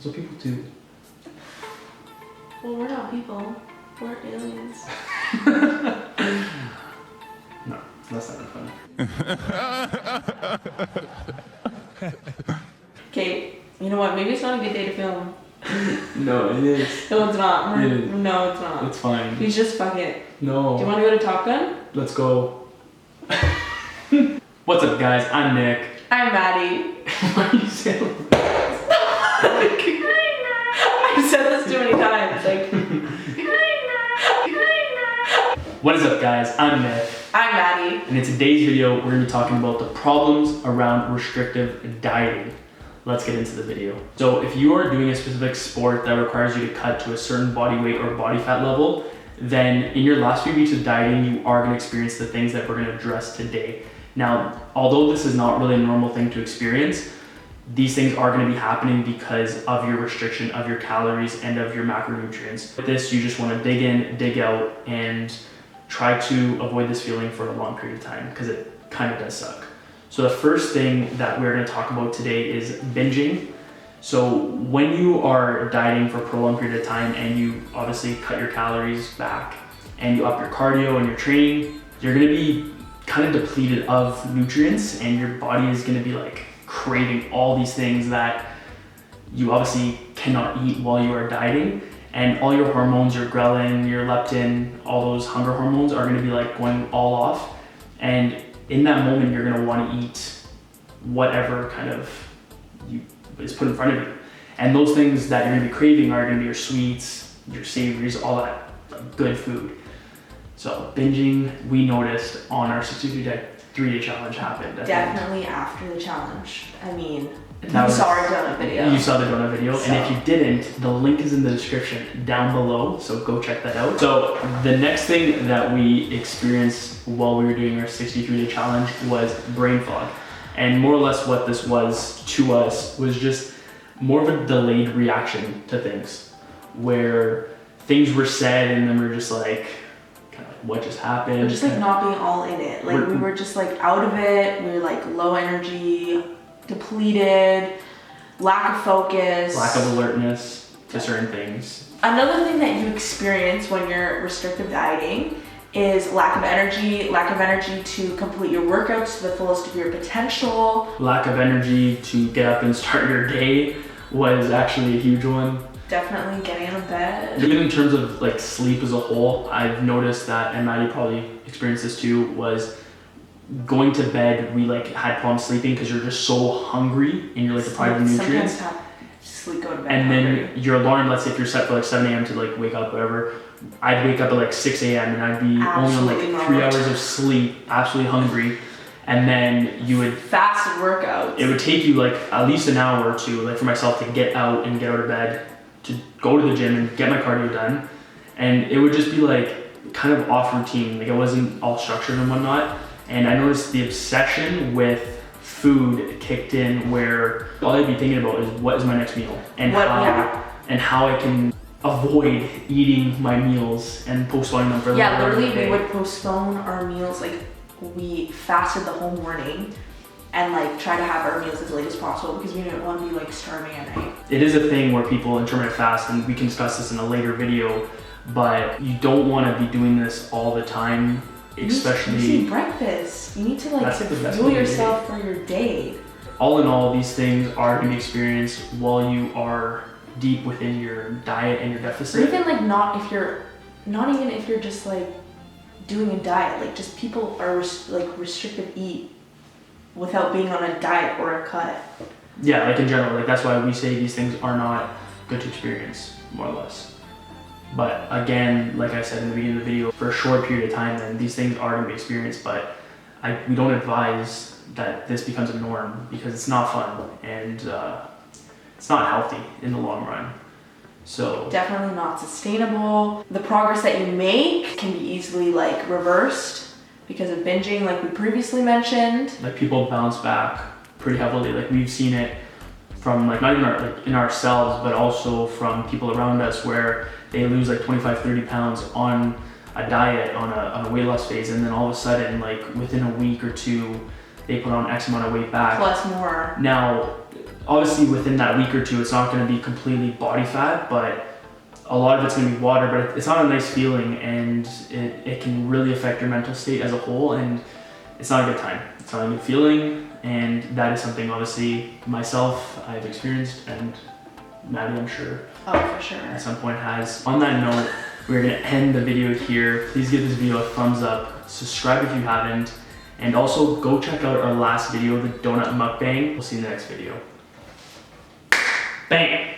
That's what people do. Well, we're not people. We're aliens. No, that's not funny. Okay, you know what? Maybe it's not a good day to film. No, it is. No, it's not. It is. No, it's not. It's fine. You just fuck it. No. Do you want to go to Top Gun? Let's go. What's up, guys? I'm Nick. I'm Maddie. Why are you saying I've said this too many times. Like. What is up, guys? I'm Nick. I'm Maddie. And in today's video, we're going to be talking about the problems around restrictive dieting. Let's get into the video. So if you are doing a specific sport that requires you to cut to a certain body weight or body fat level, then in your last few weeks of dieting, you are going to experience the things that we're going to address today. Now, although this is not really a normal thing to experience, these things are going to be happening because of your restriction of your calories and of your macronutrients. With this, you just want to dig in, dig out, and try to avoid this feeling for a long period of time because it kind of does suck. So the first thing that we're going to talk about today is binging. So when you are dieting for a prolonged period of time and you obviously cut your calories back and you up your cardio and your training, you're going to be kind of depleted of nutrients and your body is going to be like craving all these things that you obviously cannot eat while you are dieting. And all your hormones, your ghrelin, your leptin, all those hunger hormones are going to be like going all off. And in that moment, you're going to want to eat whatever kind of is put in front of you. And those things that you're going to be craving are going to be your sweets, your savories, all that like, good food. So binging, we noticed on our 63-day challenge happened. Definitely after the challenge. I mean, you saw our donut video. You saw the donut video, So. and if you didn't, the link is in the description down below, so go check that out. So the next thing that we experienced while we were doing our 63-day challenge was brain fog. And more or less what this was to us was just more of a delayed reaction to things, where things were said and then we're just like, kind of like, what just happened? We're just like not being all in it. Like we were just like out of it. We were like low energy, depleted, lack of focus, lack of alertness to certain things. Another thing that you experience when you're restrictive dieting is lack of energy to complete your workouts to the fullest of your potential. Lack of energy to get up and start your day was actually a huge one. Definitely getting out of bed. Even in terms of like sleep as a whole, I've noticed that, and Maddie probably experienced this too, was going to bed, we like had problems sleeping because you're just so hungry and you're like deprived of nutrients. Sleep, go to bed and hungry. Then your alarm, let's say if you're set for like 7 a.m. to like wake up, whatever, I'd wake up at like 6 a.m. and I'd be only on like 3 hours of sleep, absolutely hungry. And then you would fasted workouts. It would take you like at least an hour or two, like for myself to get out and get out of bed, to go to the gym and get my cardio done. And it would just be like kind of off routine. Like it wasn't all structured and whatnot. And I noticed the obsession with food kicked in where all I'd be thinking about is what is my next meal and how I can avoid eating my meals and postponing them for literally we would postpone our meals. Like we fasted the whole morning and like try to have our meals as late as possible because we didn't want to be like starving at night. It is a thing where people intermittent fast, and we can discuss this in a later video, but you don't want to be doing this all the time. Especially you need breakfast. You need to like fuel yourself for your day. All in all, these things are going to be experienced while you are deep within your diet and your deficit. Or even like not even if you're just like doing a diet. Like just people are restrictive eat without being on a diet or a cut. Yeah, like in general, like that's why we say these things are not good to experience, more or less. But again, like I said in the beginning of the video, for a short period of time, then these things are going to be experienced, but we don't advise that this becomes a norm because it's not fun and it's not healthy in the long run. So definitely not sustainable. The progress that you make can be easily like reversed because of binging, like we previously mentioned. Like people bounce back pretty heavily. Like we've seen it from like not even in ourselves, but also from people around us where they lose like 25-30 pounds on a diet, on a weight loss phase, and then all of a sudden, like within a week or two, they put on X amount of weight back. Plus more. Now, obviously within that week or two, it's not going to be completely body fat, but a lot of it's going to be water, but it's not a nice feeling, and it can really affect your mental state as a whole, and it's not a good time. It's not a good feeling, and that is something obviously myself I've experienced, and Maddi, I'm sure Oh, for sure. at some point has. On that note, we're going to end the video here. Please give this video a thumbs up, subscribe if you haven't, and also go check out our last video, the donut mukbang. We'll see you in the next video. Bang!